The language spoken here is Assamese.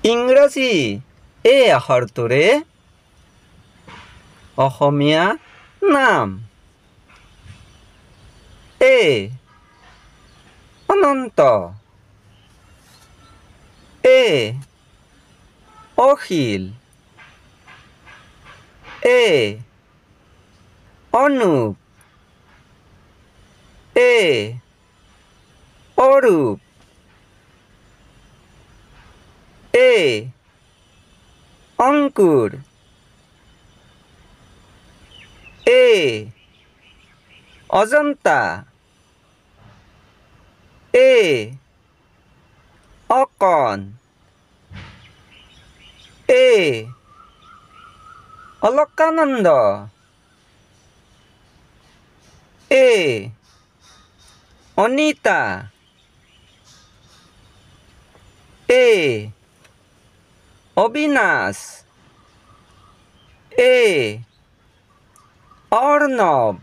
ইংৰাজী এই আখৰটোৰে অসমীয়া নাম এ অনন্ত এ অখিল এ অনুপ এ অরূপ এ অঙ্কুর এ অজন্তা এ অকন এ অলকানন্দ এ অনিতা এ অবিনাশ এ অর্ণব